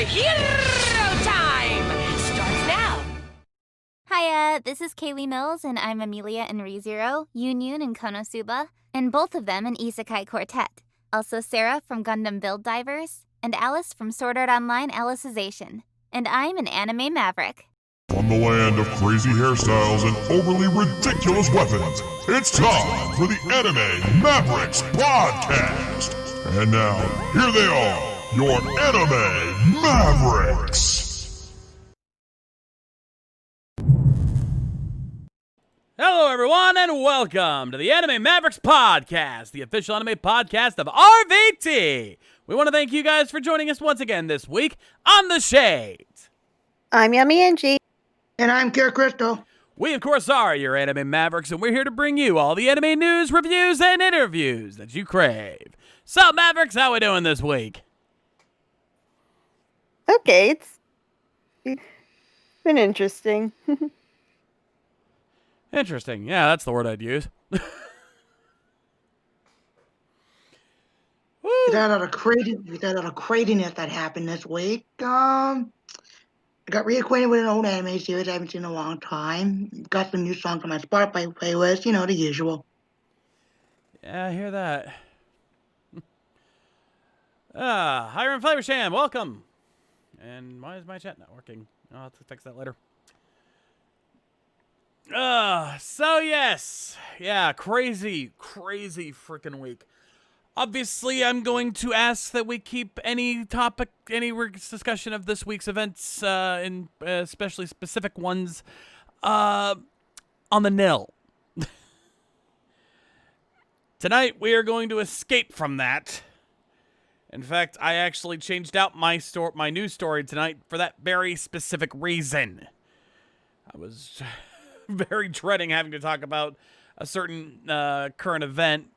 Hero Time starts now. Hiya, this is Kaylee Mills, and I'm Amelia in ReZero, Yunyun in Konosuba, and both of them in Isekai Quartet. Also Sarah from Gundam Build Divers, and Alice from Sword Art Online Alicization. And I'm an anime maverick. From the land of crazy hairstyles and overly ridiculous weapons, it's time for the Anime Mavericks podcast. And now, here they are, your Anime Mavericks. Hello, everyone, and welcome to the Anime Mavericks podcast, the official anime podcast of RVT. We want to thank you guys for joining us once again this week on The Shade. I'm Yummy Angie. And I'm Kier Crystal. We, of course, are your Anime Mavericks, and we're here to bring you all the anime news, reviews, and interviews that you crave. So, Mavericks, how we doing this week? Okay, it's been interesting. Interesting. Yeah, that's the word I'd use. Get out of the craziness that happened this week. I got reacquainted with an old anime series I haven't seen in a long time. Got some new songs on my Spotify playlist, the usual. Yeah, I hear that. Hiram Flavorsham, welcome. And why is my chat not working? I'll have to fix that later. So yes. Yeah, crazy freaking week. Obviously, I'm going to ask that we keep any topic, any discussion of this week's events, in especially specific ones, on the nil. Tonight, we are going to escape from that. In fact, I actually changed out my news story tonight for that very specific reason. I was very dreading having to talk about a certain current event.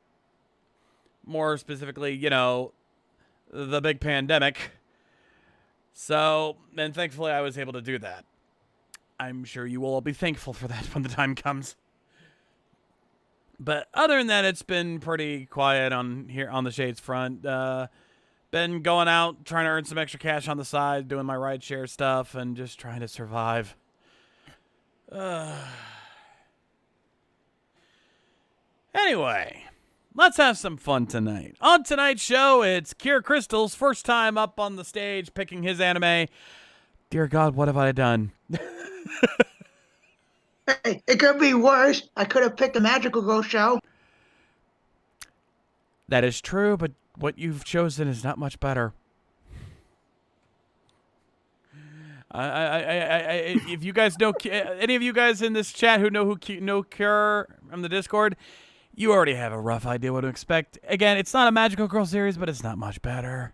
More specifically, the big pandemic. So, and thankfully I was able to do that. I'm sure you will all be thankful for that when the time comes. But other than that, it's been pretty quiet on the Shades front. Been going out, trying to earn some extra cash on the side, doing my rideshare stuff, and just trying to survive. Anyway, let's have some fun tonight. On tonight's show, it's Kier Crystal's first time up on the stage picking his anime. Dear God, what have I done? Hey, it could be worse. I could have picked a Magical Girl show. That is true, but what you've chosen is not much better. If you guys know, any of you guys in this chat who know Kier from the Discord, you already have a rough idea what to expect. Again, it's not a Magical Girl series, but it's not much better.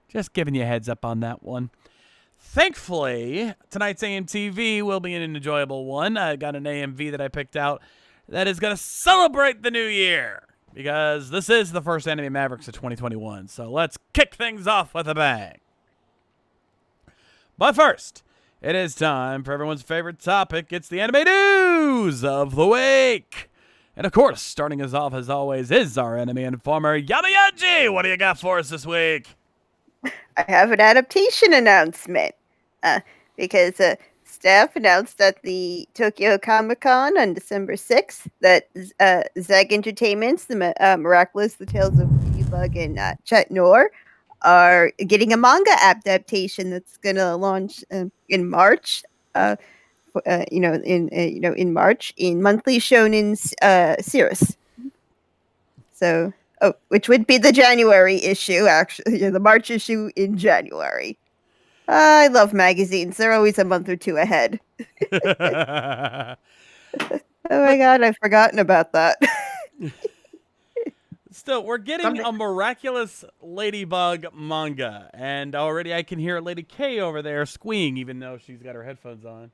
Just giving you a heads up on that one. Thankfully, tonight's AMTV will be an enjoyable one. I got an AMV that I picked out that is going to celebrate the new year, because this is the first Anime Mavericks of 2021. So let's kick things off with a bang. But first, it is time for everyone's favorite topic. It's the anime news of the week. And of course, starting us off as always is our anime informer, Yamayaji. What do you got for us this week? I have an adaptation announcement. Because staff announced at the Tokyo Comic-Con on December 6th that Zeg Entertainment's The Miraculous, The Tales of Ladybug and Chet Noir are getting a manga adaptation that's going to launch in March. In March in Monthly Shonen Series. So, which would be the January issue, actually, the March issue in January. I love magazines; they're always a month or two ahead. Oh my God, I've forgotten about that. Still, we're getting a Miraculous Ladybug manga, and already I can hear Lady K over there squeeing, even though she's got her headphones on.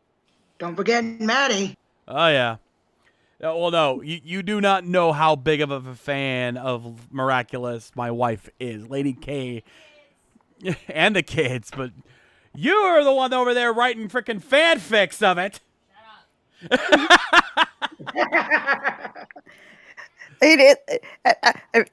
Don't forget Maddie. Oh, yeah. Well, no, you do not know how big of a fan of Miraculous my wife is. Lady K and the kids, but you're the one over there writing freaking fanfics of it.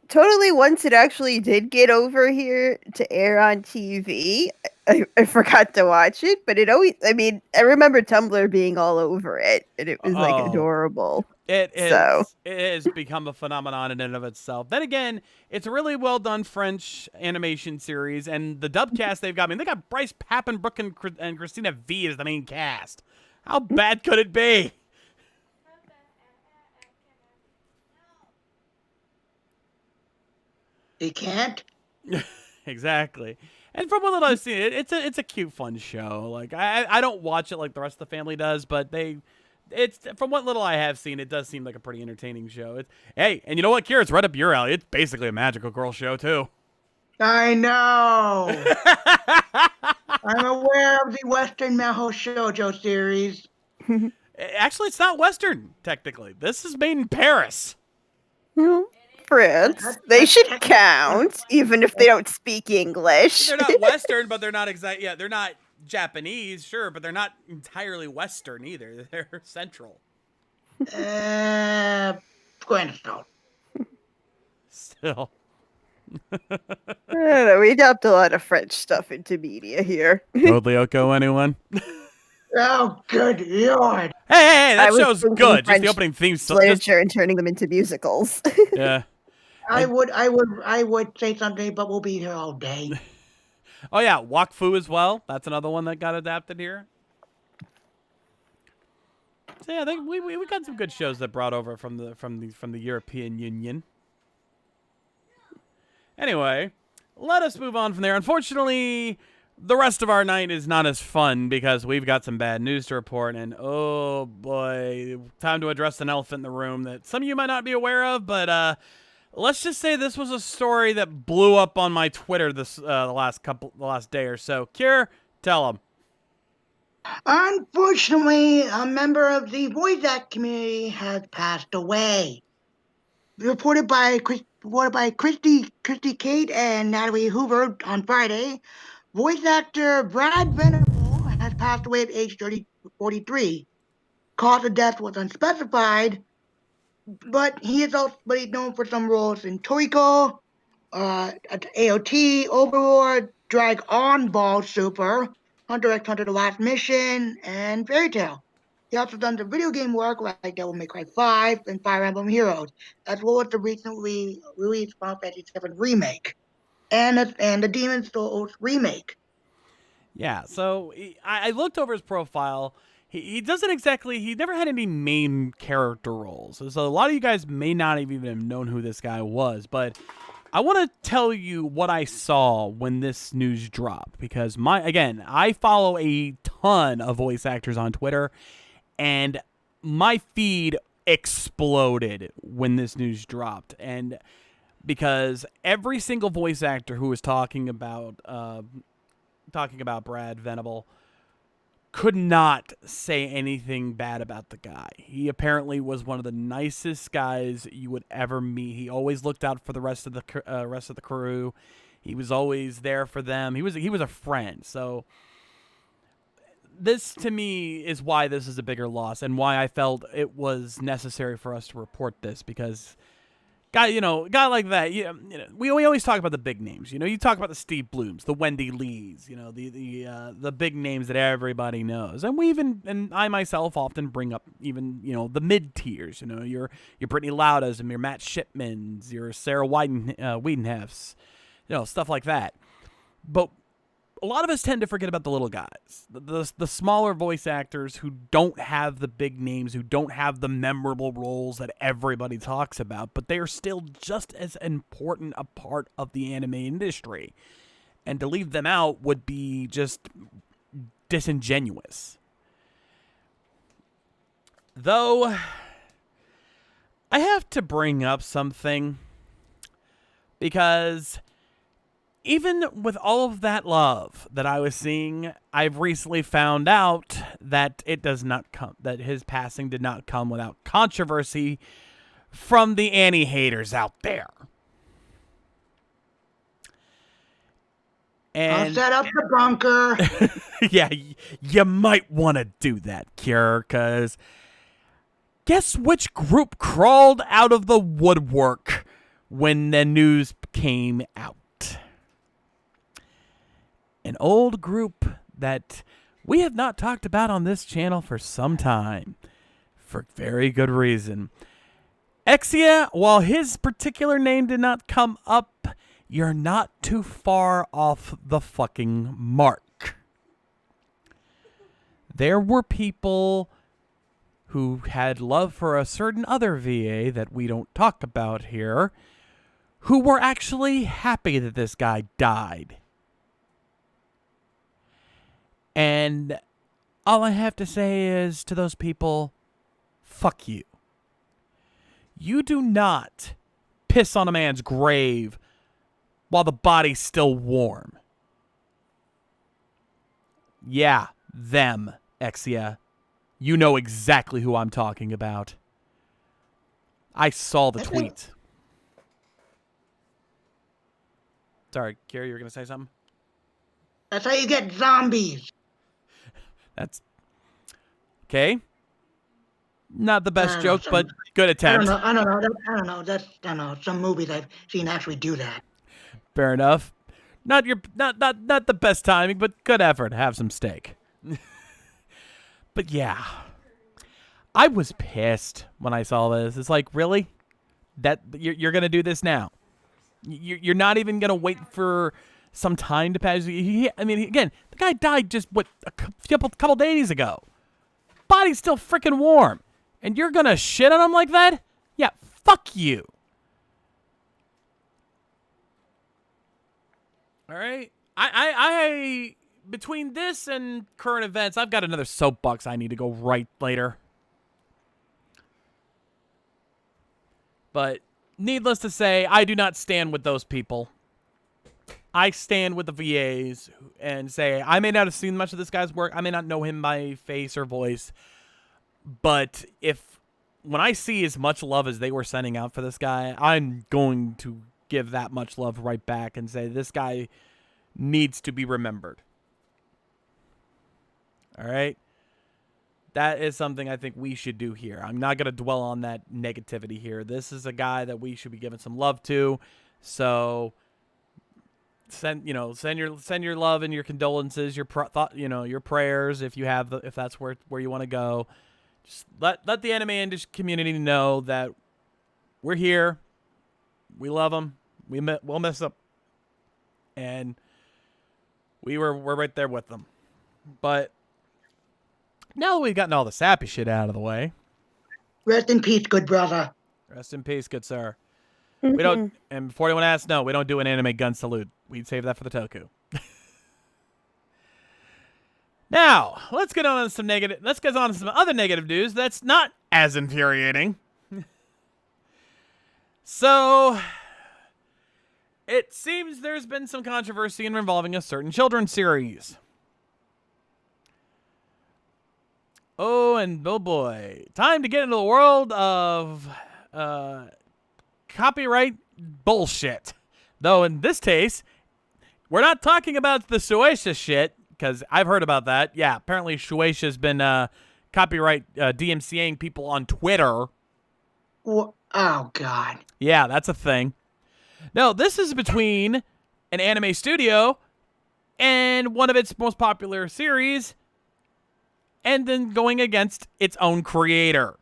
Totally, once it actually did get over here to air on TV, I forgot to watch it, but it always, I mean, I remember Tumblr being all over it, and it was like Oh, adorable. it So, has become a phenomenon in and of itself. Then again, it's a really well done French animation series, and the dub cast they've got. I mean, they got Bryce Papenbrook and Christina V as the main cast. How bad could it be? They can't. Exactly. And from what little I've seen, it's a cute, fun show. Like I don't watch it like the rest of the family does, but it's from what little I have seen, it does seem like a pretty entertaining show. Hey, and you know what, Kira? It's right up your alley. It's basically a magical girl show too. I know. I'm aware of the Western Mahou Shoujo series. Actually, it's not Western technically. This is made in Paris. France, they should count, even if they don't speak English. They're not Western, but they're not exact. Yeah, they're not Japanese, sure, but they're not entirely Western either. They're Central. Going to start. Still. I don't know, we adopt a lot of French stuff into media here. Code Lyoko, anyone? Oh, good lord! Hey, that I was show's thinking good. Just French the opening theme. literature and turning them into musicals. Yeah. I would say something, but we'll be here all day. Oh yeah, Wakfu as well. That's another one that got adapted here. So yeah, we got some good shows that brought over from the European Union. Anyway, let us move on from there. Unfortunately, the rest of our night is not as fun because we've got some bad news to report, and oh boy, time to address an elephant in the room that some of you might not be aware of, but let's just say this was a story that blew up on my Twitter the last day or so. Kier, tell them. Unfortunately, a member of the voice act community has passed away. Reported by Christy Kate and Natalie Hoover on Friday, voice actor Brad Venable has passed away at age 43. Cause of death was unspecified, but he's known for some roles in Toriko, AOT, Overlord, Drag On Ball Super, Hunter x Hunter: The Last Mission, and Fairy Tail. He also done the video game work like Devil May Cry 5 and Fire Emblem Heroes, as well as the recently released Final Fantasy VII Remake and the Demon's Souls remake. Yeah, so I looked over his profile. He doesn't exactly, he never had any main character roles. So a lot of you guys may not have even have known who this guy was, but I want to tell you what I saw when this news dropped, because I follow a ton of voice actors on Twitter, and my feed exploded when this news dropped. And because every single voice actor who was talking about Brad Venable could not say anything bad about the guy. He apparently was one of the nicest guys you would ever meet. He always looked out for the rest of the crew. He was always there for them. He was a friend. So this to me is why this is a bigger loss and why I felt it was necessary for us to report this, because guy like that, we always talk about the big names. You talk about the Steve Blooms, the Wendy Lees, the big names that everybody knows. And and I myself often bring up even, the mid tiers, your Brittany Laudas and your Matt Shipmans, your Sarah Wiedenhefts, stuff like that. But a lot of us tend to forget about the little guys, the smaller voice actors who don't have the big names, who don't have the memorable roles that everybody talks about, but they are still just as important a part of the anime industry. And to leave them out would be just disingenuous. Though, I have to bring up something, because even with all of that love that I was seeing, I've recently found out that that his passing did not come without controversy from the Annie haters out there. And I'll set up the bunker. yeah, you might want to do that, Kier, because guess which group crawled out of the woodwork when the news came out? an old group that we have not talked about on this channel for some time, for very good reason. Exia, while his particular name did not come up, you're not too far off the fucking mark. There were people who had love for a certain other VA that we don't talk about here, who were actually happy that this guy died. And all I have to say is to those people, fuck you. You do not piss on a man's grave while the body's still warm. Yeah, them, Exia. You know exactly who I'm talking about. I saw the tweet. Sorry, Kira, you were going to say something? That's how you get zombies. That's... Okay. Not the best joke, but good attempt. I don't know. Some movies I've seen actually do that. Fair enough. Not the best timing, but good effort. Have some steak. But yeah, I was pissed when I saw this. It's like, really? That you're gonna do this now? You're not even gonna wait for some time to pass? I mean, again, the guy died just a couple days ago. Body's still freaking warm. And you're going to shit on him like that? Yeah, fuck you. All right? I between this and current events, I've got another soapbox I need to go right later. But needless to say, I do not stand with those people. I stand with the VAs and say, I may not have seen much of this guy's work. I may not know him by face or voice. But when I see as much love as they were sending out for this guy, I'm going to give that much love right back and say this guy needs to be remembered. All right? That is something I think we should do here. I'm not going to dwell on that negativity here. This is a guy that we should be giving some love to. So send your love and your condolences, your your prayers if that's where you want to go. Just let the anime industry community know that we're here. We love them. We'll miss them. And we're right there with them. But now that we've gotten all the sappy shit out of the way. Rest in peace, good brother. Rest in peace, good sir. We don't, and before anyone asks, no, we don't do an anime gun salute. We'd save that for the Toku. Now, let's get on to some other negative news that's not as infuriating. So, it seems there's been some controversy involving a certain children's series. Oh boy. Time to get into the world of copyright bullshit. Though in this case, we're not talking about the Shueisha shit, because I've heard about that. Yeah, apparently Shueisha's been copyright DMCAing people on Twitter. Oh, God. Yeah, that's a thing. No, this is between an anime studio and one of its most popular series, and then going against its own creator.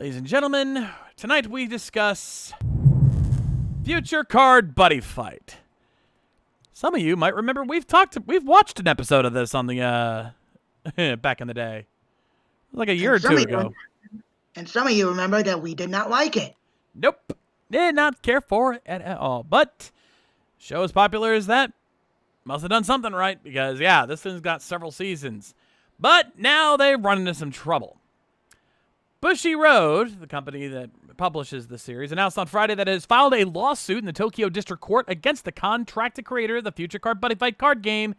Ladies and gentlemen, tonight we discuss Future Card Buddy Fight. Some of you might remember we've watched an episode of this on the back in the day. Like a year or two ago. And some of you remember that we did not like it. Nope. Did not care for it at all. But show as popular as that, must have done something right, because yeah, this thing's got several seasons. But now they run into some trouble. Bushy Road, the company that publishes the series, announced on Friday that it has filed a lawsuit in the Tokyo District Court against the contracted creator of the Future Card Buddy Fight card game,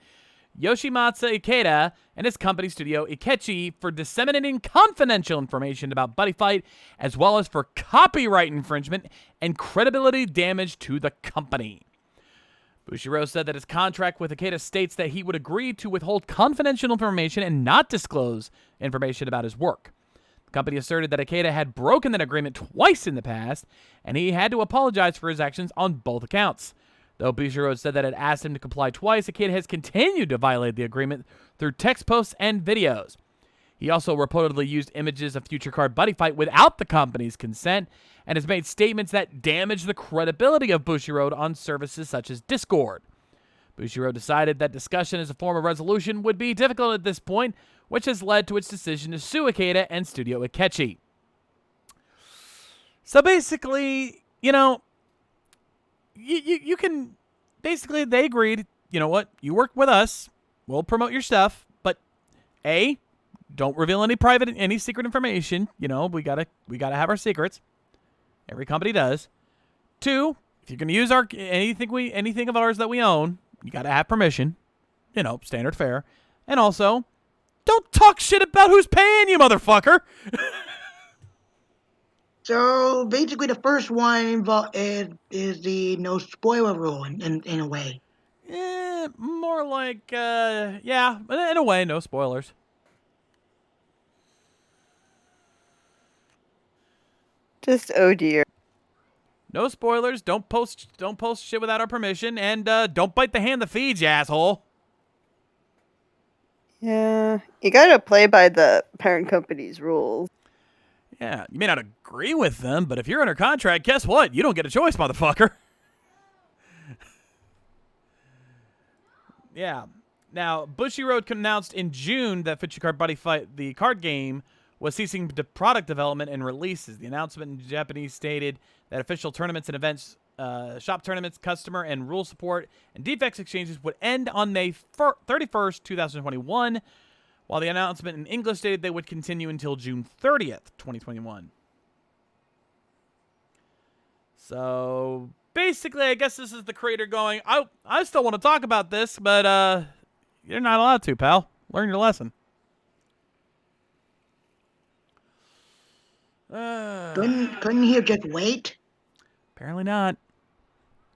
Yoshimatsu Ikeda, and his company studio Ikechi for disseminating confidential information about Buddy Fight, as well as for copyright infringement and credibility damage to the company. Bushiro said that his contract with Ikeda states that he would agree to withhold confidential information and not disclose information about his work. The company asserted that Ikeda had broken that agreement twice in the past, and he had to apologize for his actions on both accounts. Though Bushiroad said that it asked him to comply twice, the kid has continued to violate the agreement through text posts and videos. He also reportedly used images of future card buddy fight without the company's consent and has made statements that damage the credibility of Bushiroad on services such as Discord. Bushiroad decided that discussion as a form of resolution would be difficult at this point, which has led to its decision to sue Ikeda and Studio Akechi. So basically, you know, you can, basically they agreed, you know what, you work with us, we'll promote your stuff, but A, don't reveal any secret information. You know, we gotta have our secrets. Every company does. 2, if you're gonna use anything of ours that we own, you gotta have permission. You know, standard fare. And also, don't talk shit about who's paying you, motherfucker. So basically, the first one is the no spoiler rule in a way. More like, yeah, in a way, no spoilers. Just oh dear. No spoilers. Don't post shit without our permission, and don't bite the hand that feeds you, asshole. Yeah, you gotta play by the parent company's rules. Yeah, you may not agree with them, but if you're under contract, guess what? You don't get a choice, motherfucker. Yeah. Now, Bushiroad announced in June that Future Card Buddy Fight, the card game, was ceasing product development and releases. The announcement in Japanese stated that official tournaments and events, shop tournaments, customer and rule support, and defects exchanges would end on May 31st, 2021, while the announcement in English stated they would continue until June 30th, 2021. So, basically, I guess this is the creator going, I still want to talk about this, but you're not allowed to, pal. Learn your lesson. Couldn't he just wait? Apparently not.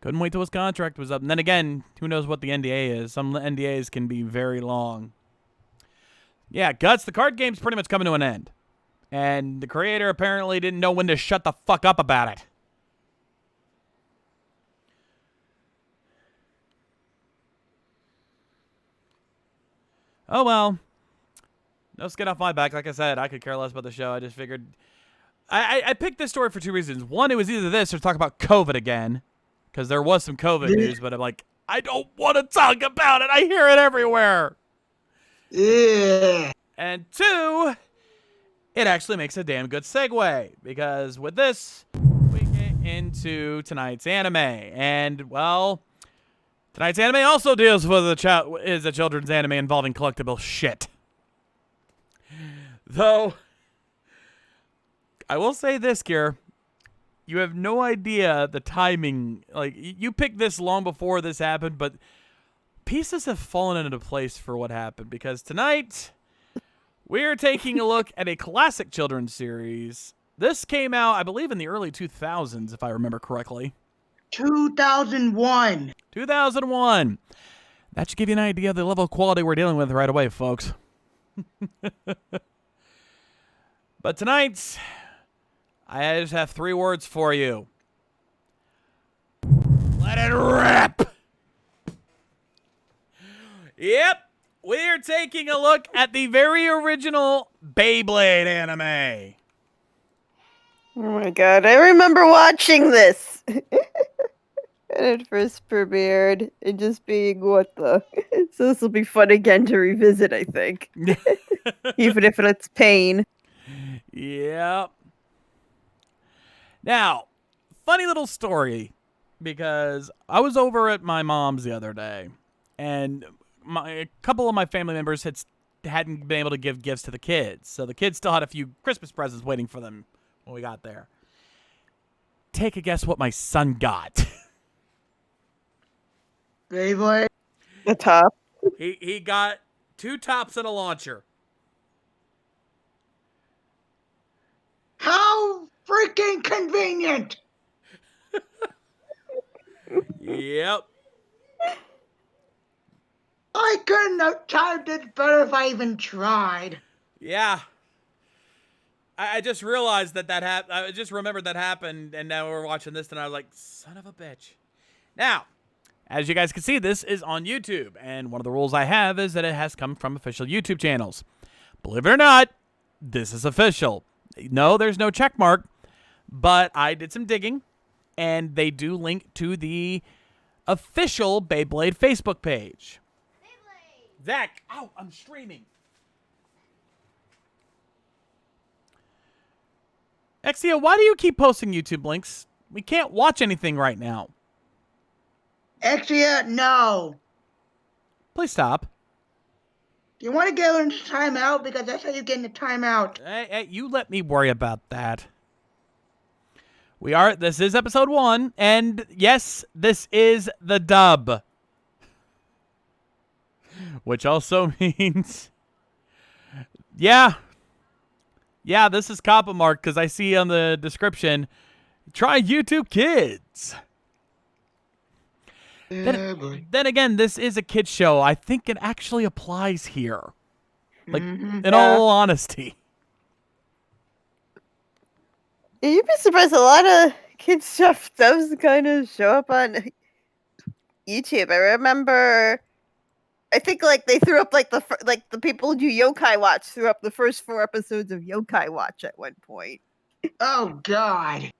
Couldn't wait till his contract was up. And then again, who knows what the NDA is. Some NDAs can be very long. Yeah, Guts, the card game's pretty much coming to an end. And the creator apparently didn't know when to shut the fuck up about it. Oh well. No skin off my back. Like I said, I could care less about the show. I just figured... I picked this story for 2 reasons. One, it was either this or talk about COVID again. Because there was some COVID news, but I'm like, I don't want to talk about it. I hear it everywhere. Yeah. And 2, it actually makes a damn good segue. Because with this, we get into tonight's anime. And, well, tonight's anime also deals with a children's anime involving collectible shit. Though, I will say this, Kier. You have no idea the timing. Like, you picked this long before this happened, but pieces have fallen into place for what happened. Because tonight, we're taking a look at a classic children's series. This came out, I believe, in the early 2000s, if I remember correctly. 2001. 2001. That should give you an idea of the level of quality we're dealing with right away, folks. But tonight, I just have 3 words for you. Let it rip! Yep, we're taking a look at the very original Beyblade anime. Oh my god, I remember watching this. When it first premiered and just being, what the? So this will be fun again to revisit, I think. Even if it's pain. Yep. Now, funny little story, because I was over at my mom's the other day, and a couple of my family members hadn't been able to give gifts to the kids, so the kids still had a few Christmas presents waiting for them when we got there. Take a guess what my son got. Beyblade. The top. He got 2 tops and a launcher. How freaking convenient! Yep. I couldn't have timed it better if I even tried. Yeah. I just realized that happened. I just remembered that happened, and now we're watching this, and I was like, son of a bitch. Now, As you guys can see, this is on YouTube, and one of the rules I have is that it has come from official YouTube channels. Believe it or not, this is official. No, there's no check mark, but I did some digging, and they do link to the official Beyblade Facebook page. Beyblade! Zach, ow, I'm streaming. Exia, why do you keep posting YouTube links? We can't watch anything right now. Exia, no. Please stop. Do you want to go into timeout? Because that's how you get into timeout. Hey, you let me worry about that. This is episode 1, and yes, this is the dub. Which also means, yeah, this is Kappa Mark, because I see on the description, try YouTube Kids. Then again, this is a kid's show. I think it actually applies here. Like, in all honesty. Yeah, you'd be surprised. A lot of kids stuff does kind of show up on YouTube. I remember, I think like they threw up like the people who do Yokai Watch threw up the first 4 episodes of Yokai Watch at one point. Oh God.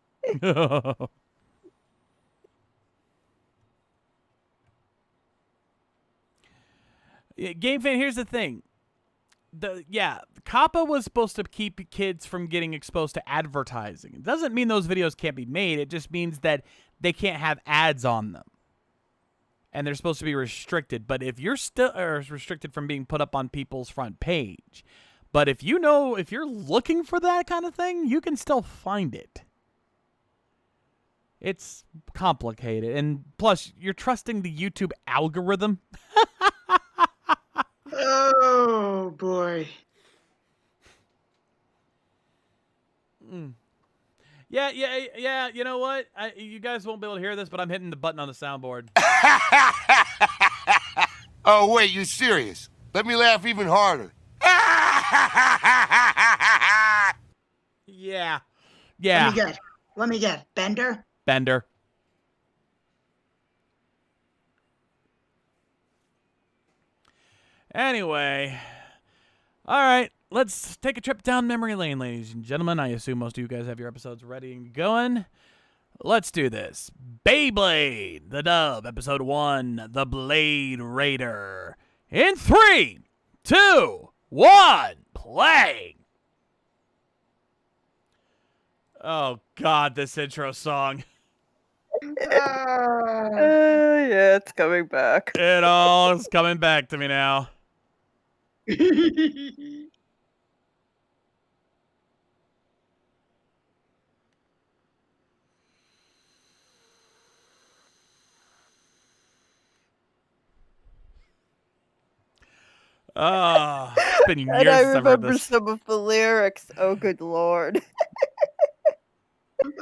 Game Fan, here's the thing. Kappa was supposed to keep kids from getting exposed to advertising. It doesn't mean those videos can't be made. It just means that they can't have ads on them. And they're supposed to be restricted. But if you're still restricted from being put up on people's front page. But if you're looking for that kind of thing, you can still find it. It's complicated. And plus, you're trusting the YouTube algorithm. Oh boy. Yeah. You know what? You guys won't be able to hear this, but I'm hitting the button on the soundboard. Oh, wait, you serious? Let me laugh even harder. Yeah. Let me guess. Bender? Anyway. All right. Let's take a trip down memory lane, ladies and gentlemen. I assume most of you guys have your episodes ready and going. Let's do this. Beyblade, the dub, episode 1, The Blade Raider. In 3, 2, 1, play! Oh, God, this intro song. Yeah, it's coming back. It all is coming back to me now. Oh, it's been years And I since I've heard remember this. some of the lyrics. Oh, good Lord.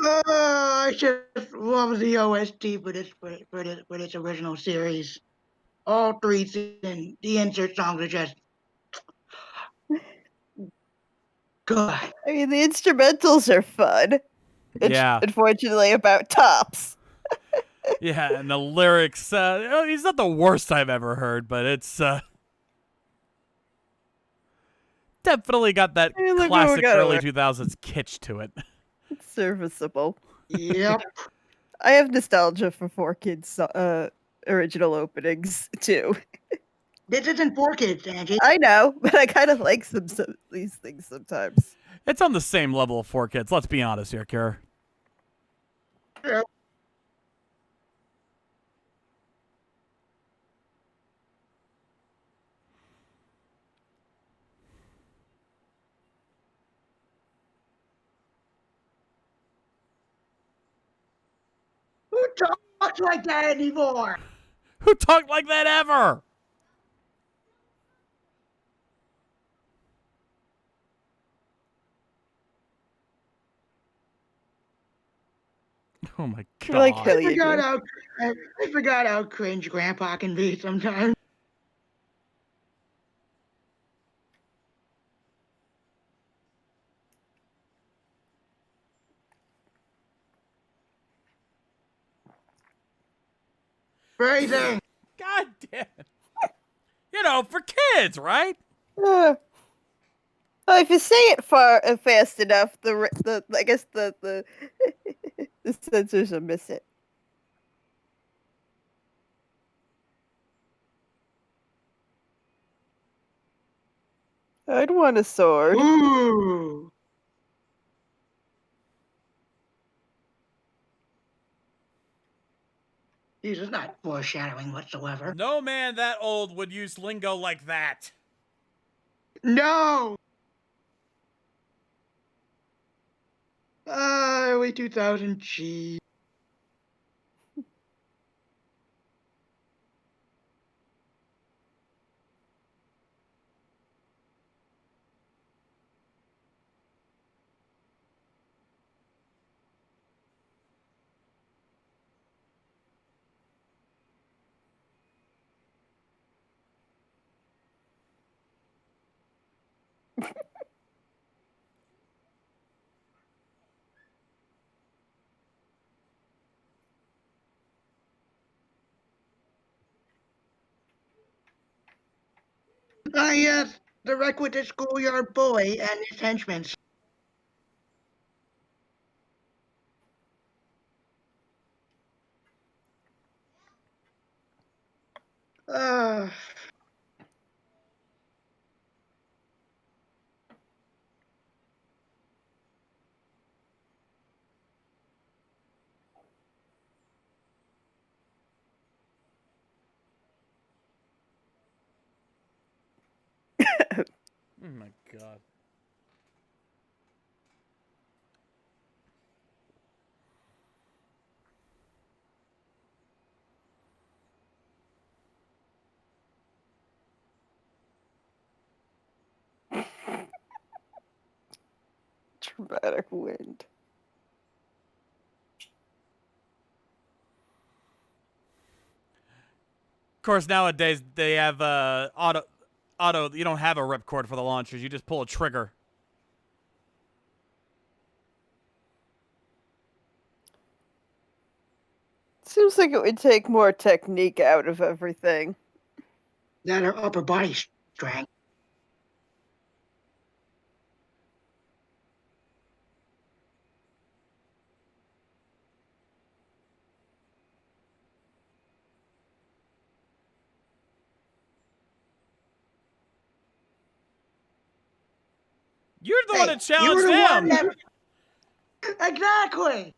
Oh, I just love the OST for this original series. All 3 seasons, the insert songs are just good. I mean, the instrumentals are fun. It's Yeah. unfortunately about tops. Yeah, and the lyrics, he's not the worst I've ever heard, but it's definitely got that Hey, look what we classic got early over. 2000s kitsch to it. It's serviceable. Yep. I have nostalgia for 4Kids original openings too. This isn't 4Kids, Angie. I know, but I kind of like these things sometimes. It's on the same level of 4Kids, let's be honest here, Kira. Yep. Who talks like that anymore? Who talked like that ever? Oh my God. Like hell I you do. forgot how cringe Grandpa can be sometimes. Phrasing. God damn it. You know, for kids, right? Well, if you say it fast enough, I guess the the censors will miss it. I'd want a sword. Ooh. Jesus, not foreshadowing whatsoever. No man that old would use lingo like that. No! Early 2000 G. Yes, the requisite schoolyard boy and his henchmen. Uh, Oh my god. Dramatic wind. Of course, nowadays they have auto. You don't have a ripcord for the launchers. You just pull a trigger. Seems like it would take more technique out of everything. that are upper body strength. You're the one that You were challenged the one him. that... Exactly!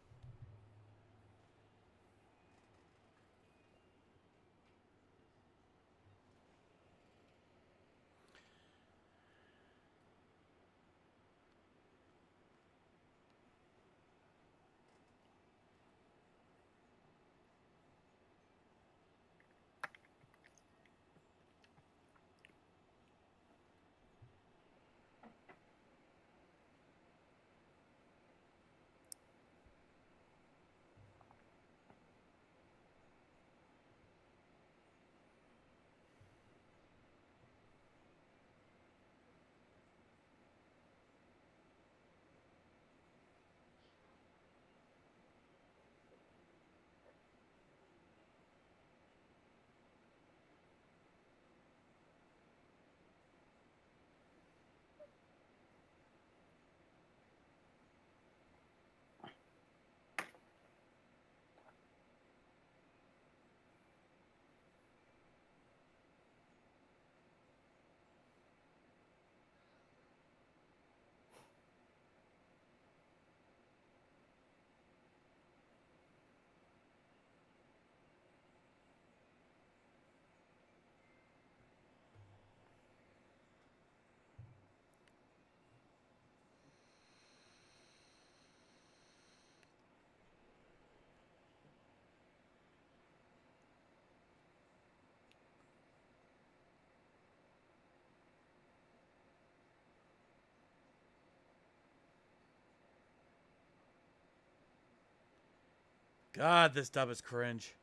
God, this dub is cringe.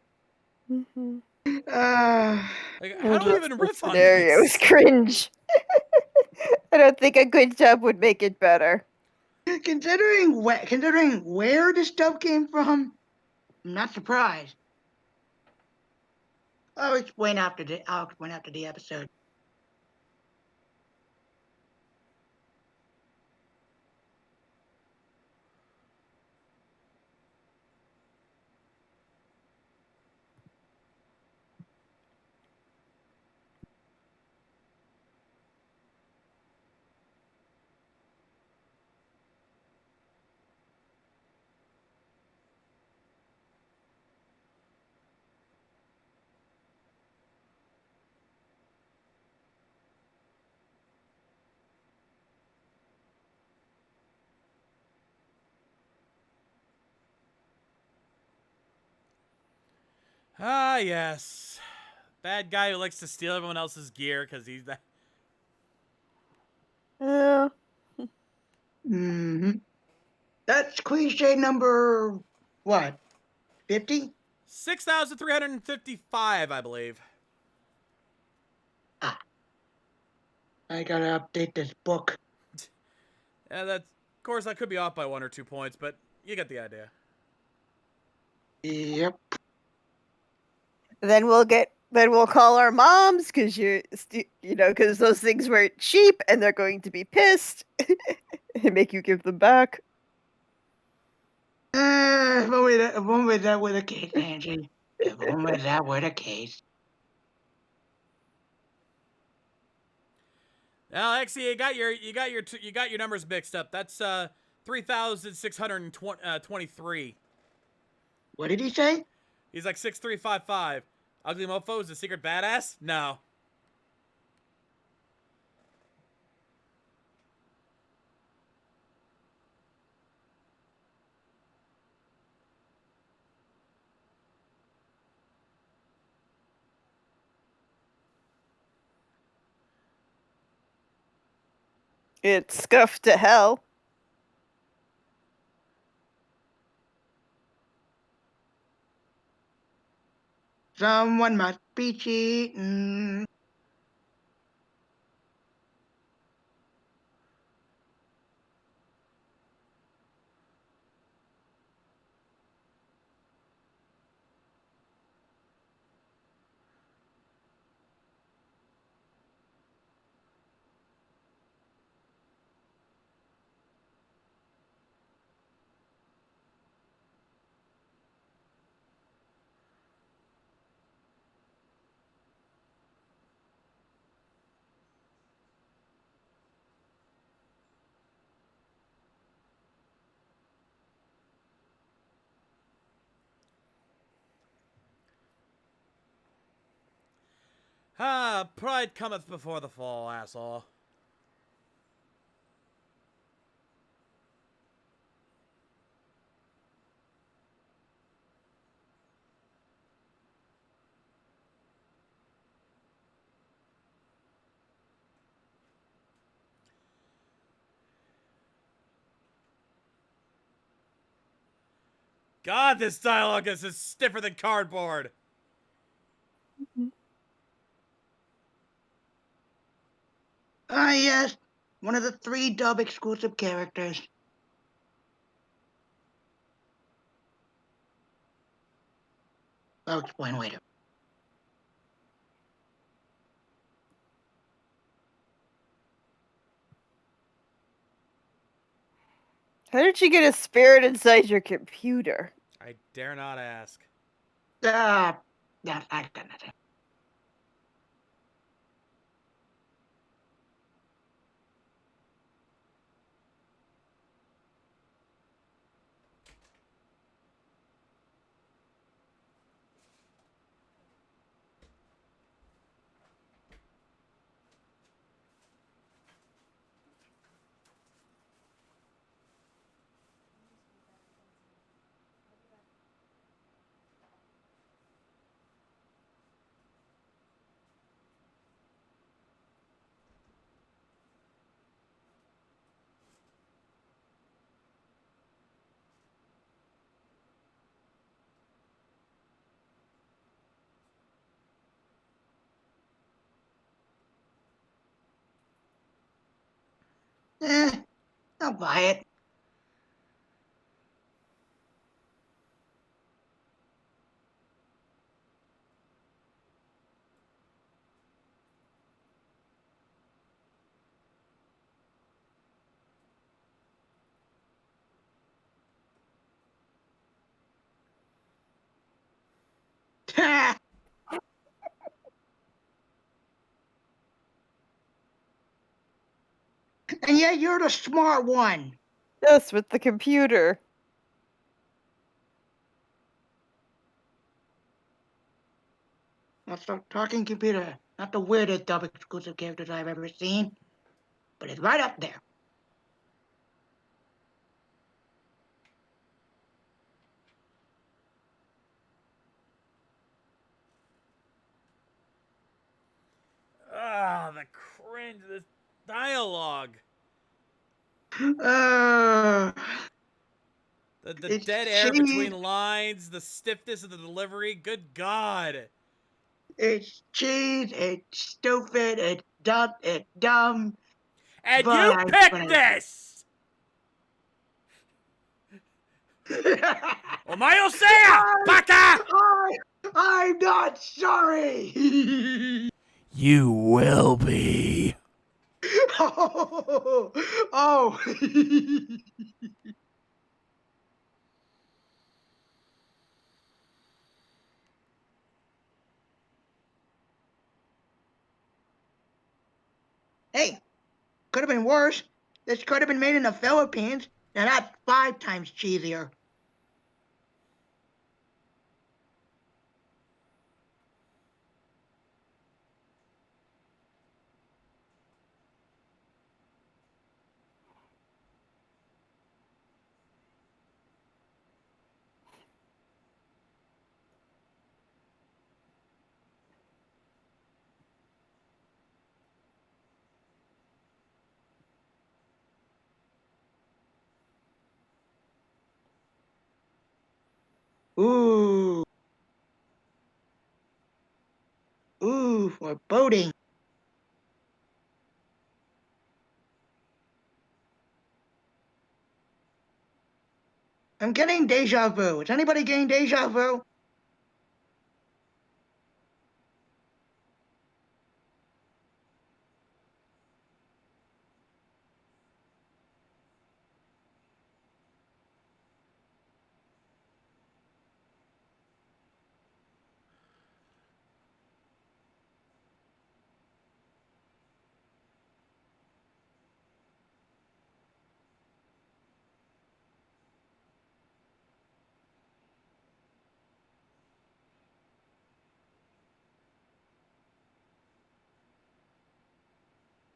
Mm-hmm. Like, how do we even The riff on scenario is this? cringe. I don't think a good dub would make it better. Considering where this stuff came from, I'm not surprised. I'll explain after the episode. Ah, yes. Bad guy who likes to steal everyone else's gear because he's that. Uh, Hmm. That's cliche number what? 50? 6,355, I believe. Ah, I gotta update this book. Yeah, that's. Of course, I could be off by 1 or 2 points, but you get the idea. Yep. then we'll call our moms because because those things were cheap and they're going to be pissed and make you give them back. If only that were the case, Angie. If only that were the case. Now, actually, you got your numbers mixed up. That's 3,623. What did he say? He's like 6,355. Ugly Mofo is a secret badass? No. It's scuffed to hell. Someone must be cheating. Ah, pride cometh before the fall, asshole. God, this dialogue is stiffer than cardboard. Ah, yes. One of the 3 dub exclusive characters. I'll explain later. How did you get a spirit inside your computer? I dare not ask. Ah, I got nothing. I'll buy it. And yet you're the smart one. Yes, with the computer. That's the talking computer. Not the weirdest dub exclusive characters I've ever seen, but it's right up there. Ah, the cringe, this dialogue. Uh, The it's dead air cheese. between lines, the stiffness of the delivery. Good God. It's cheese. It's stupid. It's dumb. And But you I picked finished. this! Omayo sea! Baka! I'm not sorry. You will be. Oh, oh. Hey, could have been worse. This could have been made in the Philippines. Now that's 5 times cheesier. Ooh, ooh, foreboding. I'm getting deja vu. Is anybody getting deja vu?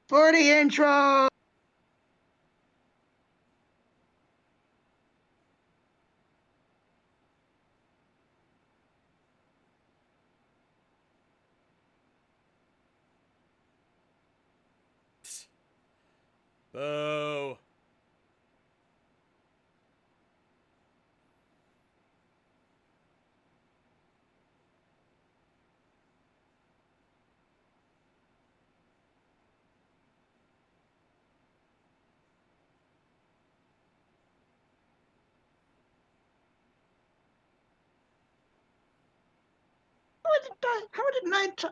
40 intro. Boo. How is it night?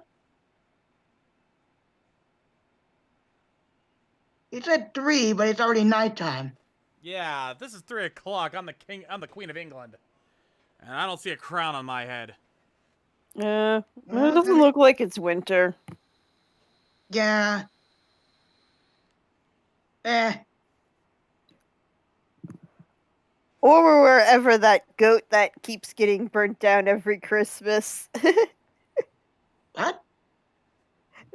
It said 3, but it's already nighttime. Yeah, this is 3 o'clock. I'm the Queen of England. And I don't see a crown on my head. It Well, doesn't look like it's winter. yeah. Eh. Or wherever that goat that keeps getting burnt down every Christmas. What?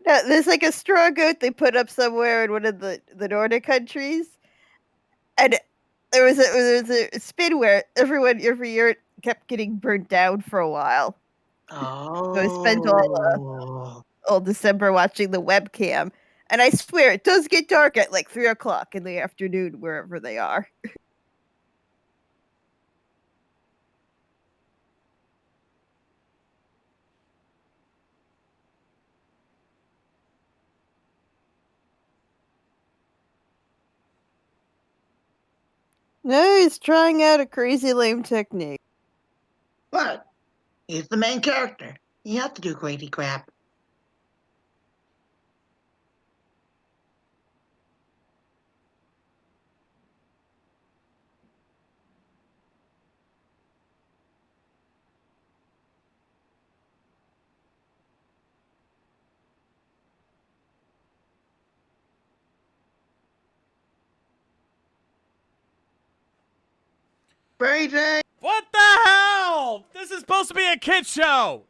No, there's like a straw goat they put up somewhere in one of the Nordic countries, and there was a spin where every year it kept getting burnt down for a while. So I spent Oh. all December watching the webcam, and I swear it does get dark at like 3 o'clock in the afternoon wherever they are. No, he's trying out a crazy lame technique. What? He's the main character. You have to do crazy crap. Crazy! What the hell? This is supposed to be a kid show.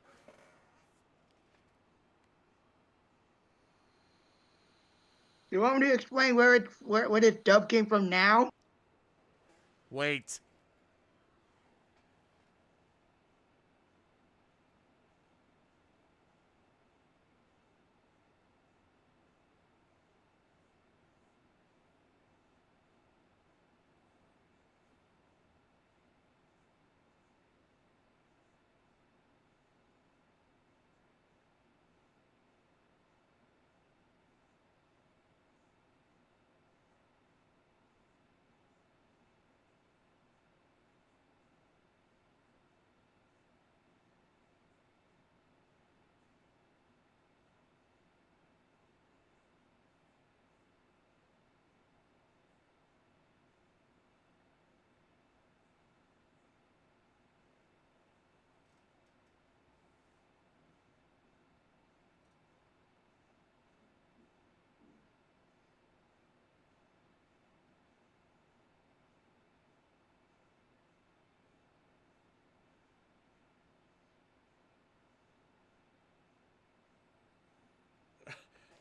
You want me to explain where this dub came from now? Wait.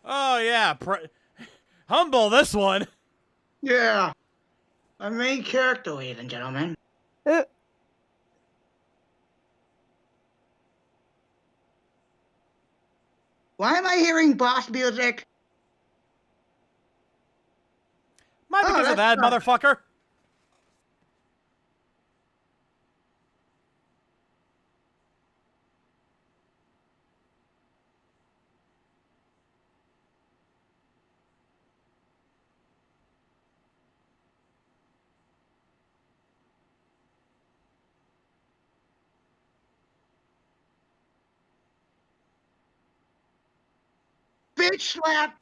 Oh, yeah. Humble, this one. Yeah. Our main character, ladies and gentlemen. Uh, Why am I hearing boss music? Might because of that, that's nice. motherfucker. Bitch slap!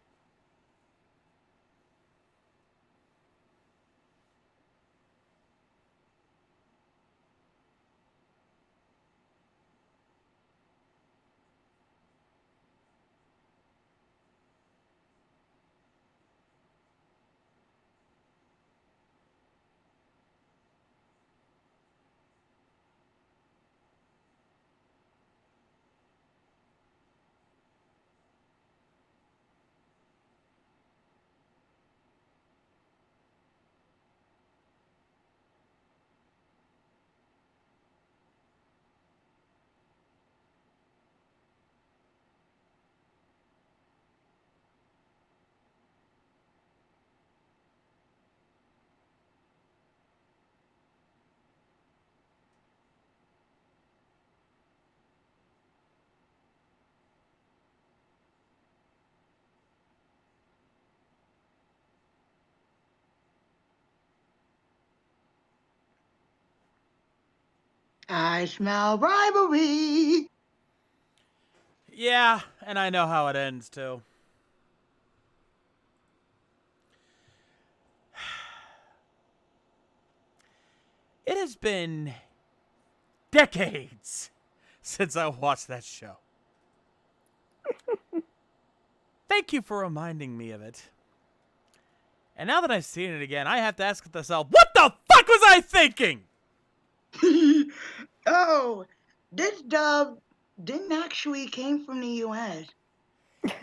I smell bribery! Yeah, and I know how it ends, too. It has been decades since I watched that show. Thank you for reminding me of it. And now that I've seen it again, I have to ask myself, what the fuck was I thinking? Oh, this dub didn't actually came from the U.S.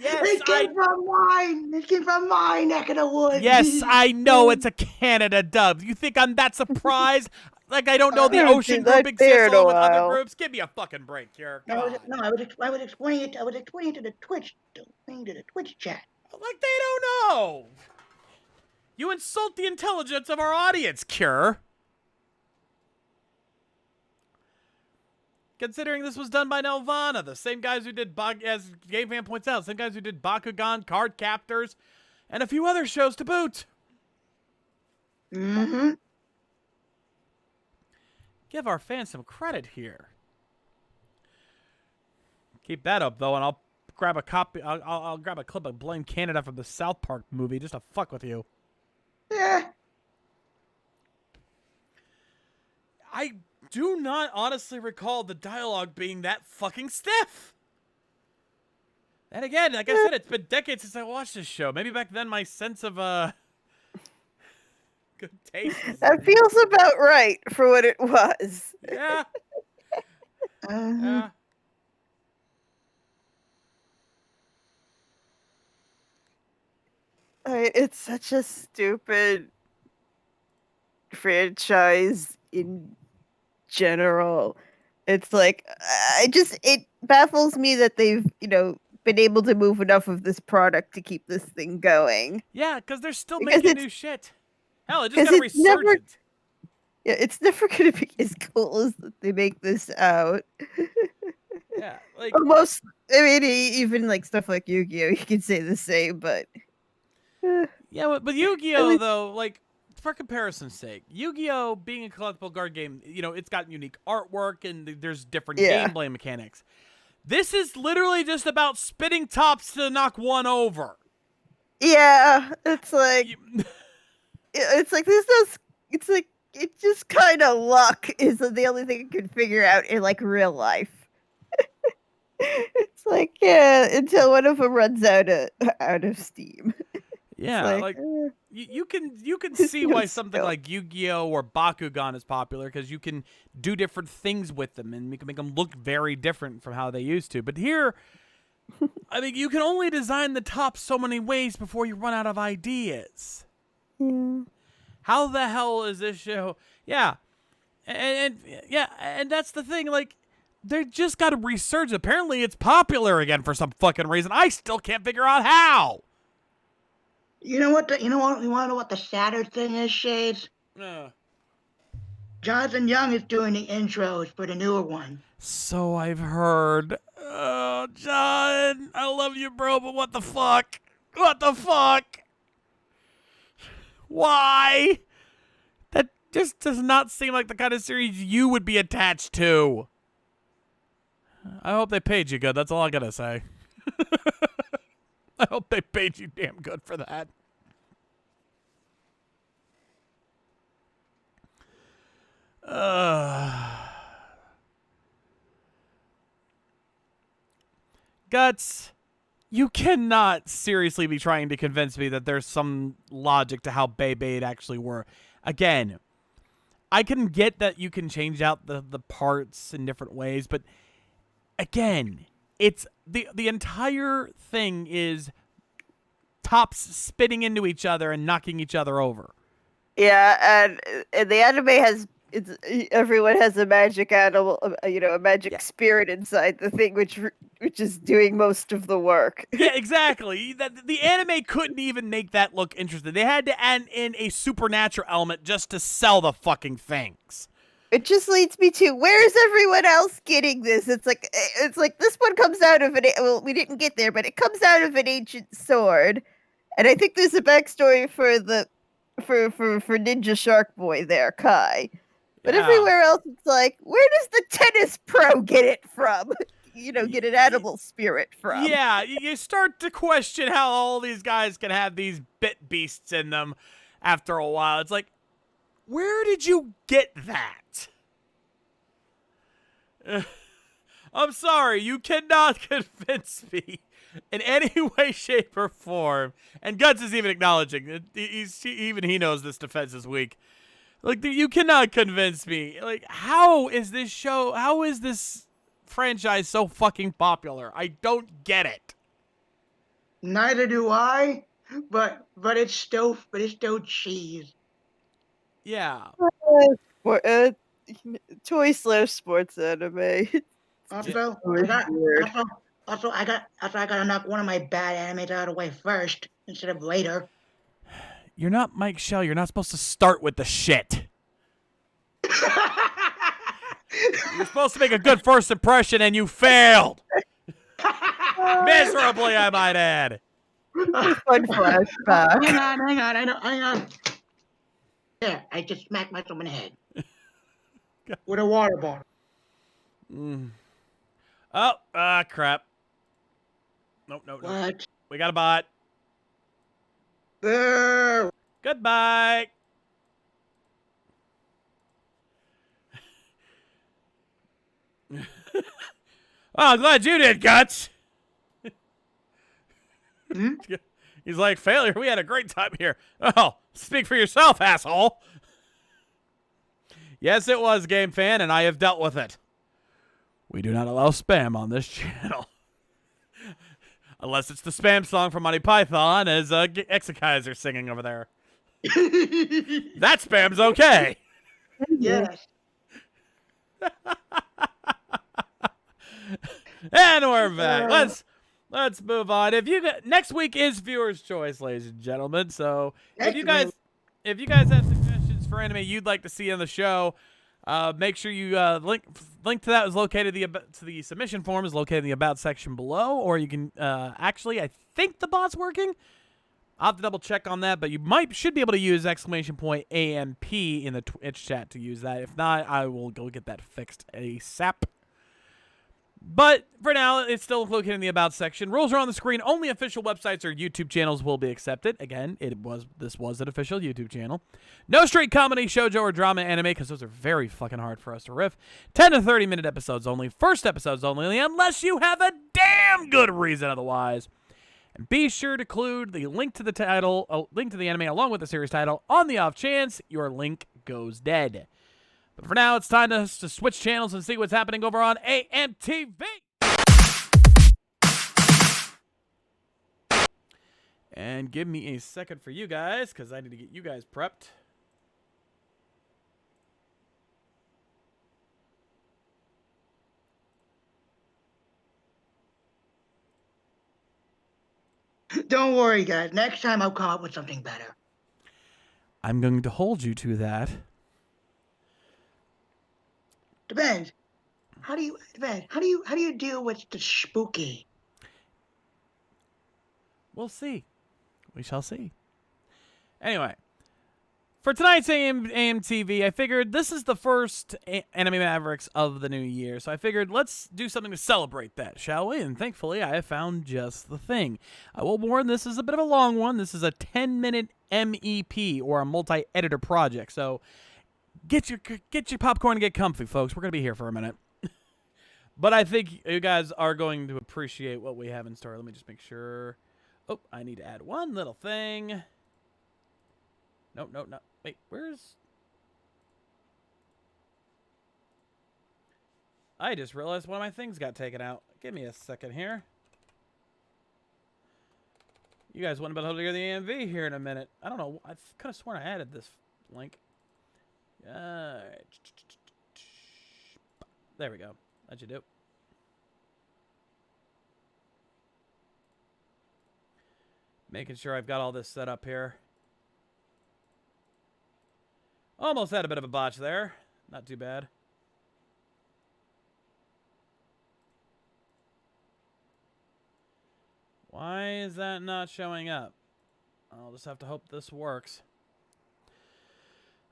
Yes, It came from mine! It came from my neck of the woods! Yes, I know it's a Canada dub. You think I'm that surprised? Like I don't know the haven't Ocean seen group that bear exists in a along with other while. groups? Give me a fucking break here. Come on. I was explaining it. I was explaining it to the Twitch chat. Like they don't know. You insult the intelligence of our audience, Cure. Considering this was done by Nelvana, the same guys who did, as Game Fan points out, same guys who did Bakugan, Card Captors, and a few other shows to boot. Mm-hmm. Give our fans some credit here. Keep that up, though, and I'll grab a copy. I'll grab a clip of Blame Canada from the South Park movie just to fuck with you. Yeah. I do not honestly recall the dialogue being that fucking stiff. And again, like I said, it's been decades since I watched this show. Maybe back then my sense of Good taste. That feels about right for what it was. Yeah. Uh-huh. Yeah. It's such a stupid franchise in general. It's like it baffles me that they've, been able to move enough of this product to keep this thing going. Yeah, because they're still Because making it's new shit. Hell, it just because got a it's never resurgence. yeah, it's never gonna be as cool as they make this out. Yeah, like Almost, I mean, even like stuff like Yu-Gi-Oh, you can say the same, but yeah, but at Yu-Gi-Oh least, though, like for comparison's sake, Yu-Gi-Oh being a collectible card game, it's got unique artwork and there's different yeah, gameplay mechanics. This is literally just about spitting tops to knock one over. yeah. It's like You- there's no. It's like it's just kind of luck is the only thing I can figure out in like real life. It's like, yeah, until one of them runs out of steam. It's yeah, like, like you can there's see no why something skill. like Yu-Gi-Oh or Bakugan is popular because you can do different things with them and you can make them look very different from how they used to. But here, I mean, you can only design the top so many ways before you run out of ideas. Yeah. How the hell is this show? Yeah, and that's the thing. Like, they just got a resurgence. Apparently, it's popular again for some fucking reason. I still can't figure out how. You know what? You want to know what the sadder thing is, Shades? Jonathan Young is doing the intros for the newer one. So I've heard. Oh, John, I love you, bro, but what the fuck? What the fuck? Why? That just does not seem like the kind of series you would be attached to. I hope they paid you good. That's all I gotta say. I hope they paid you damn good for that. Guts, you cannot seriously be trying to convince me that there's some logic to how Beyblade actually were. Again, I can get that you can change out the parts in different ways, but again, it's the entire thing is tops spitting into each other and knocking each other over. Yeah, and the anime has everyone has a magic animal, a magic Yeah. spirit inside the thing, which is doing most of the work. Yeah, exactly. The anime couldn't even make that look interesting. They had to add in a supernatural element just to sell the fucking things. It just leads me to where's everyone else getting this? It's like this one comes out of well, we didn't get there, but it comes out of an ancient sword, and I think there's a backstory for for Ninja Shark Boy there, Kai. But Yeah. everywhere else, it's like, where does the tennis pro get it from? Get an animal spirit from. Yeah, you start to question how all these guys can have these bit beasts in them after a while. It's like, where did you get that? I'm sorry, you cannot convince me in any way, shape, or form. And Guts is even acknowledging it. Even he knows this defense is weak. Like, you cannot convince me. Like, how is this franchise so fucking popular? I don't get it. Neither do I, but it's still cheese. Yeah. Toy/sports anime. Also, Weird. I gotta knock one of my bad animes out of the way first instead of later. You're not Mike Shell. You're not supposed to start with the shit. You're supposed to make a good first impression, and you failed. Miserably, I might add. Fun flashback. Hang on. Yeah, I just smacked myself in the head with a water bottle. Oh, crap. Nope. What? We got a bot. There. Goodbye. Well, I'm glad you did, Guts. Hmm? He's like, failure, we had a great time here. Oh, speak for yourself, asshole. Yes, it was, Game Fan, and I have dealt with it. We do not allow spam on this channel. Unless it's the spam song from Monty Python, as Exekaiser singing over there. That spam's okay. Yes. And we're back. Let's move on. Next week is viewers' choice, ladies and gentlemen. So if you guys have suggestions for anime you'd like to see on the show, make sure you link to that is located to the submission form is located in the about section below, or you can actually, I think the bot's working. I'll have to double check on that, but you should be able to use !AMP in the Twitch chat to use that. If not, I will go get that fixed ASAP. But for now, it's still located in the About section. Rules are on the screen. Only official websites or YouTube channels will be accepted. Again, this was an official YouTube channel. No straight comedy, shoujo, or drama anime, because those are very fucking hard for us to riff. 10 to 30-minute episodes only. First episodes only, unless you have a damn good reason otherwise. And be sure to include the link to the title, link to the anime along with the series title, on the off chance your link goes dead. But for now, it's time to switch channels and see what's happening over on AMTV. And give me a second for you guys, because I need to get you guys prepped. Don't worry, guys. Next time I'll come up with something better. I'm going to hold you to that. Depends. How do you deal with the spooky? We'll see. We shall see. Anyway, for tonight's AMTV, I figured this is the first Anime Mavericks of the new year, so I figured let's do something to celebrate that, shall we? And thankfully, I have found just the thing. I will warn, this is a bit of a long one. This is a 10-minute MEP, or a multi-editor project, so get your popcorn and get comfy, folks. We're going to be here for a minute. But I think you guys are going to appreciate what we have in store. Let me just make sure. Oh, I need to add one little thing. Nope. Wait, where's... I just realized one of my things got taken out. Give me a second here. You guys wouldn't be able to hear the AMV here in a minute. I don't know. I could have sworn I added this link. Alright. There we go. That should do. Making sure I've got all this set up here. Almost had a bit of a botch there. Not too bad. Why is that not showing up? I'll just have to hope this works.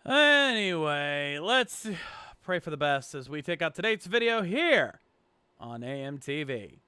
Anyway, let's pray for the best as we take out today's video here on AMTV.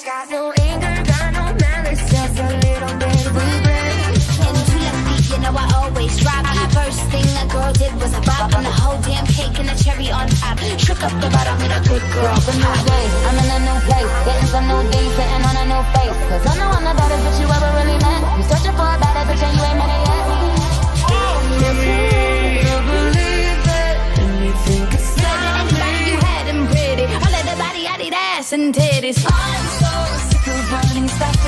Got no anger, got no malice, just a little bit of regret. Into your feet, you know I always drop. First thing a girl did was a bop, and the whole damn cake and the cherry on top. Shook up the bottom with a good girl. It's a new day, I'm in a new place, getting some new things, sitting on a new face. Cause I know I'm the baddest bitch you ever really met. You searching for a better bitch and you ain't met it yet. You believe it, and you think it's anybody you had them pretty. All of the body, I need ass and titties. I'm so sick of running stuff.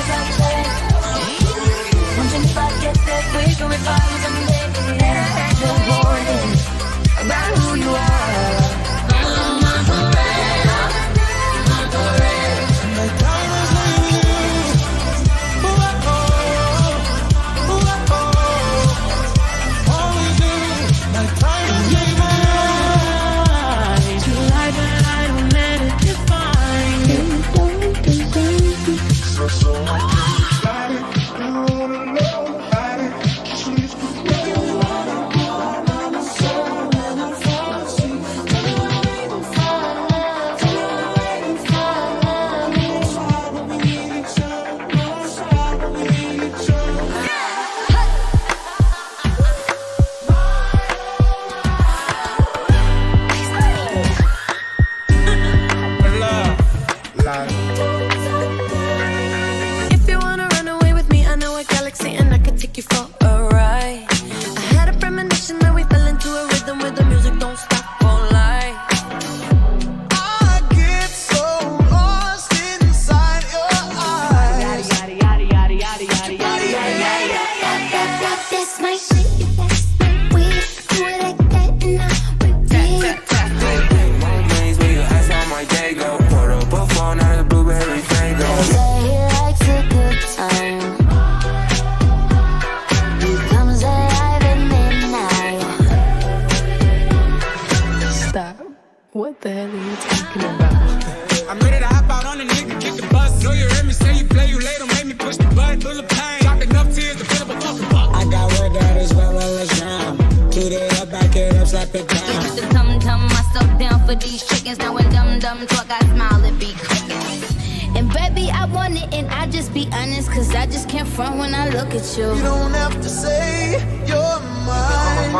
them talk, I smile and be crickets. And baby, I want it, and I just be honest, cause I just can't front when I look at you. You don't have to say you're mine.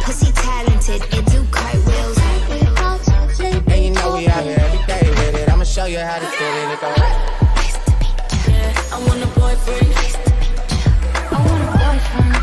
Pussy talented, it do cartwheels. And you know we out here every day with it. I'ma show you how to get it. It go. Nice to meet you. I want a boyfriend. Nice to meet you. I want a boyfriend.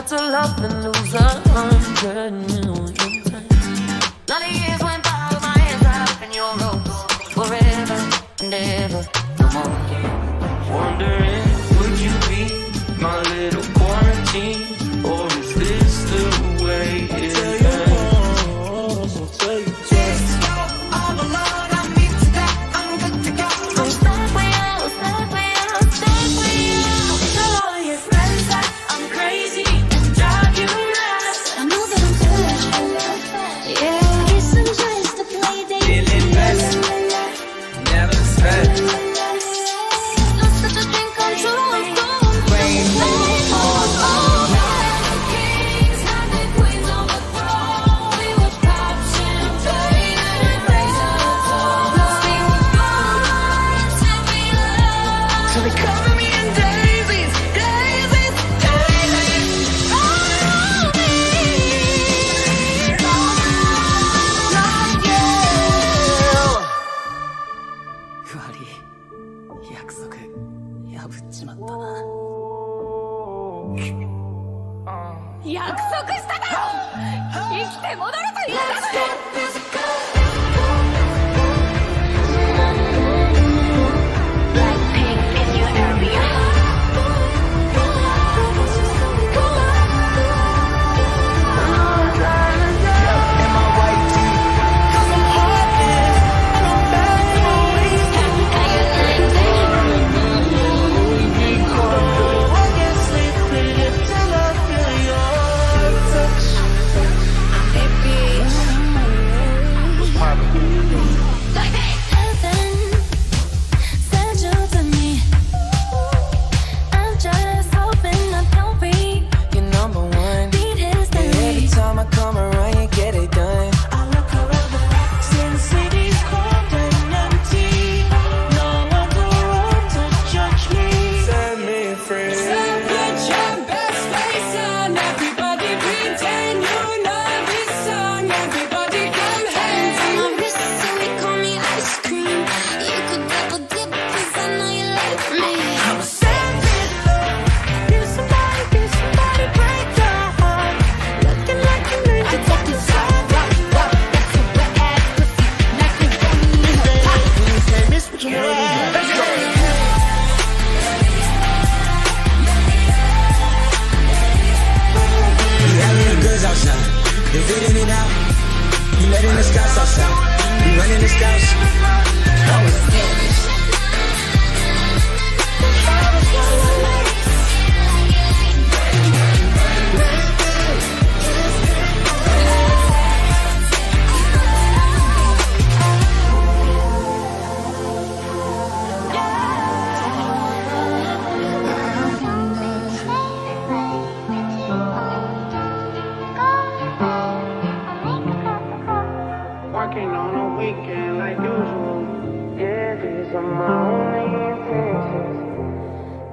To love and lose 100 million times. Now the years went by with my hands up in your ropes. Forever and ever, no more. Wondering, would you be my little quarantine? Or is this the way it's been? All alone, I need to go. I'm good to go. I'm stuck with you, stuck with you, stuck with you. Tell all your friends that I'm crazy.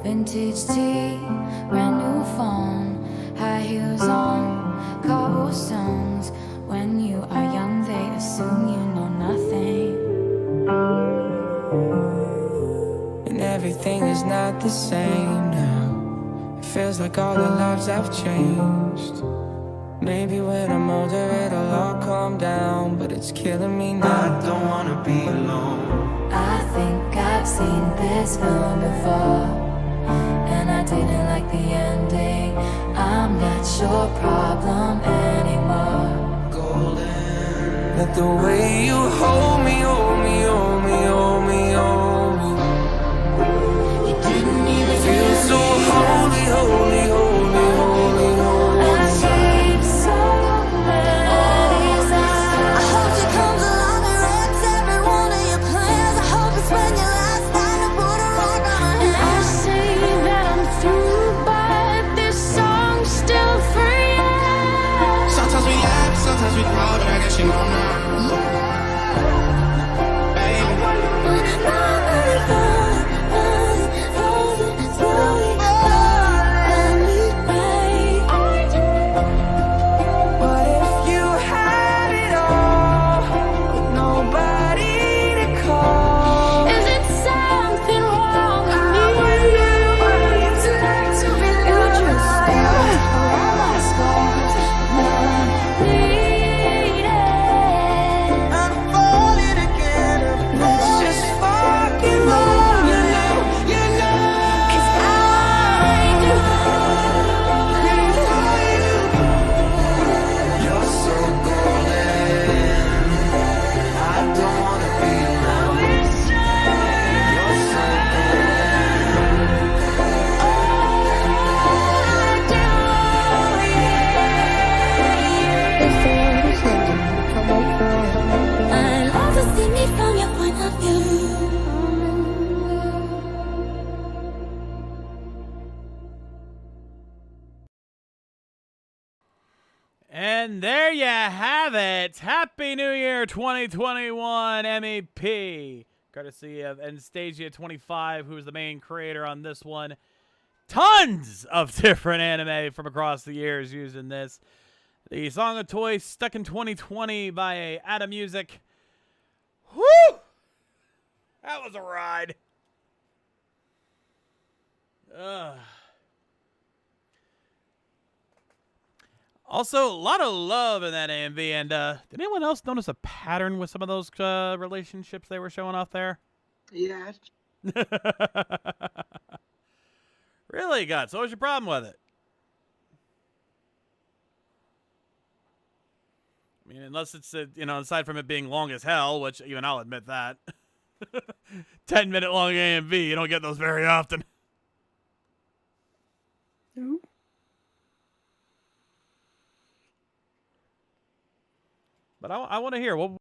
Vintage tea, brand new phone, high heels on, cobblestones. When you are young, they assume you know nothing. And everything is not the same now. It feels like all our lives have changed. Maybe when I'm older it'll all calm down, but it's killing me now. I don't wanna be alone. I think I've seen this film before, and I didn't like the ending. I'm not your problem anymore. Golden The way you hold me, hold me, hold me, hold me, hold me. You didn't even feel so holy, holy, holy, holy, holy. I see so many signs. I hope she comes along and wrecks every one of your plans. I hope it's when your last time to put a rock on her hand. I say that I'm through, but this song's still for you. Sometimes we laugh, sometimes we cry, but I guess you know now. And there you have it. Happy New Year 2021 MEP. Courtesy of Anastasia25, who is the main creator on this one. Tons of different anime from across the years used in this. The Song of Toys, Stuck in 2020 by Ada Music. Woo! That was a ride. Also, a lot of love in that AMV. And did anyone else notice a pattern with some of those relationships they were showing off there? Yes. Really, Guts? What was your problem with it? I mean, unless it's, aside from it being long as hell, which even I'll admit that. 10-minute long AMV, you don't get those very often. No. But I want to hear. What?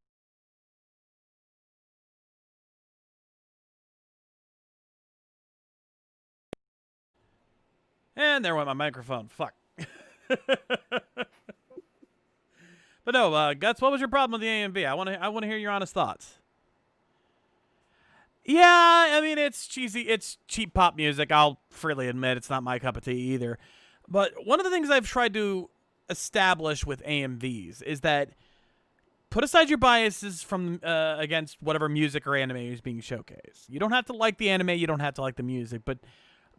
And there went my microphone. Fuck. But no, Guts, what was your problem with the AMV? I want to hear your honest thoughts. Yeah, I mean, it's cheesy. It's cheap pop music. I'll freely admit it's not my cup of tea either. But one of the things I've tried to establish with AMVs is that put aside your biases from against whatever music or anime is being showcased. You don't have to like the anime. You don't have to like the music. But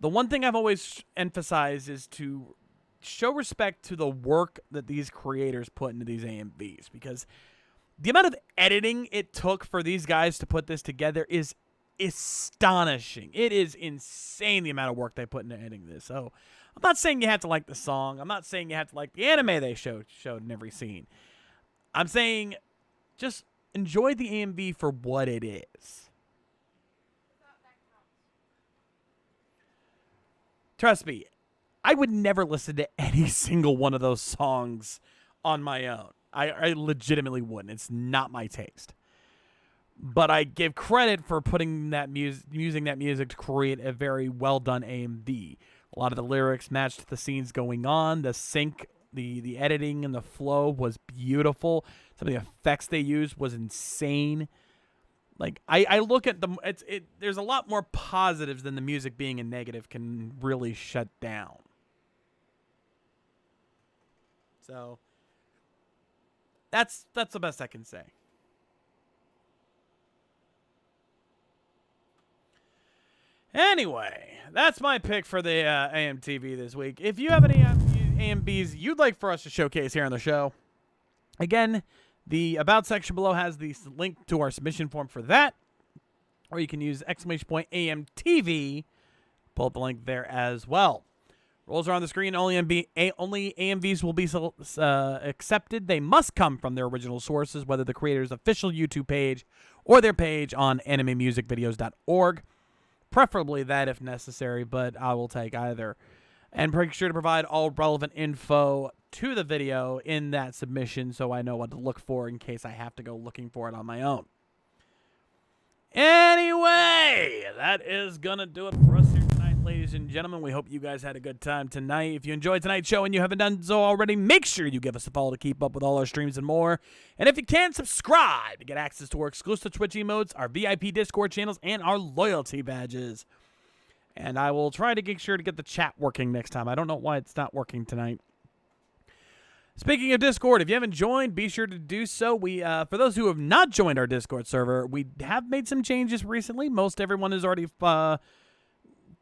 the one thing I've always emphasized is to show respect to the work that these creators put into these AMVs, because the amount of editing it took for these guys to put this together is astonishing. It is insane the amount of work they put into editing this. So I'm not saying you have to like the song. I'm not saying you have to like the anime they showed in every scene. I'm saying just enjoy the AMV for what it is. Trust me, I would never listen to any single one of those songs on my own. I legitimately wouldn't. It's not my taste. But I give credit for putting that using that music to create a very well done AMV. A lot of the lyrics matched the scenes going on. The sync, the editing, and the flow was beautiful. Some of the effects they used was insane. Like I look at them, there's a lot more positives than the music being a negative can really shut down. So that's the best I can say. Anyway, that's my pick for the AMTV this week. If you have any AMBs you'd like for us to showcase here on the show, again, the About section below has the link to our submission form for that, or you can use !AMTV, pull up the link there as well. Rules are on the screen. Only AMVs will be accepted. They must come from their original sources, whether the creator's official YouTube page or their page on animemusicvideos.org. Preferably that if necessary, but I will take either. And make sure to provide all relevant info to the video in that submission so I know what to look for in case I have to go looking for it on my own. Anyway, that is going to do it for us here tonight, ladies and gentlemen. We hope you guys had a good time tonight. If you enjoyed tonight's show and you haven't done so already, make sure you give us a follow to keep up with all our streams and more. And if you can, subscribe to get access to our exclusive Twitch emotes, our VIP Discord channels, and our loyalty badges. And I will try to make sure to get the chat working next time. I don't know why it's not working tonight. Speaking of Discord, if you haven't joined, be sure to do so. For those who have not joined our Discord server, we have made some changes recently. Most everyone has already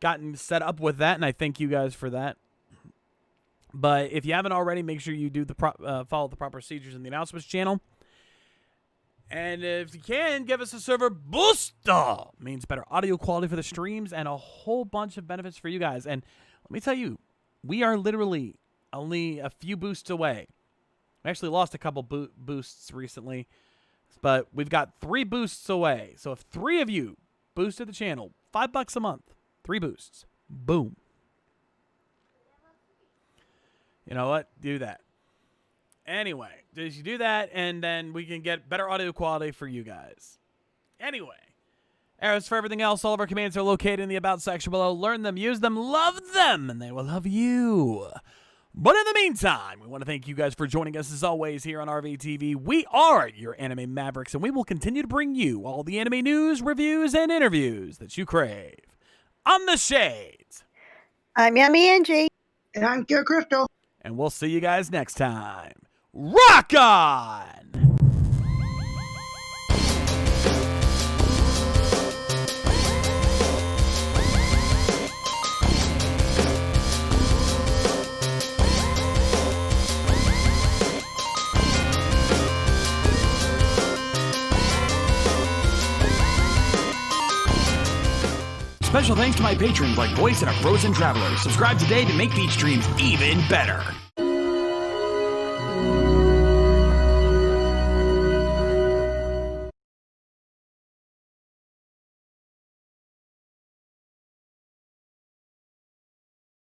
gotten set up with that, and I thank you guys for that. But if you haven't already, make sure you do follow the proper procedures in the announcements channel. And if you can, give us a server booster. Means better audio quality for the streams and a whole bunch of benefits for you guys. And let me tell you, we are literally only a few boosts away. We actually lost a couple boosts recently, but we've got 3 boosts away. So if 3 of you boosted the channel, $5 a month, 3 boosts, boom. You know what? Do that. Anyway, you do that, and then we can get better audio quality for you guys. Anyway, as for everything else, all of our commands are located in the About section below. Learn them, use them, love them, and they will love you. But in the meantime, we want to thank you guys for joining us as always here on RVTV. We are your Anime Mavericks, and we will continue to bring you all the anime news, reviews, and interviews that you crave. I'm the Shades. I'm Yummy Angie. And I'm Pure Crystal. And we'll see you guys next time. Rock on! Special thanks to my patrons like Voice and a Frozen Traveler. Subscribe today to make these streams even better.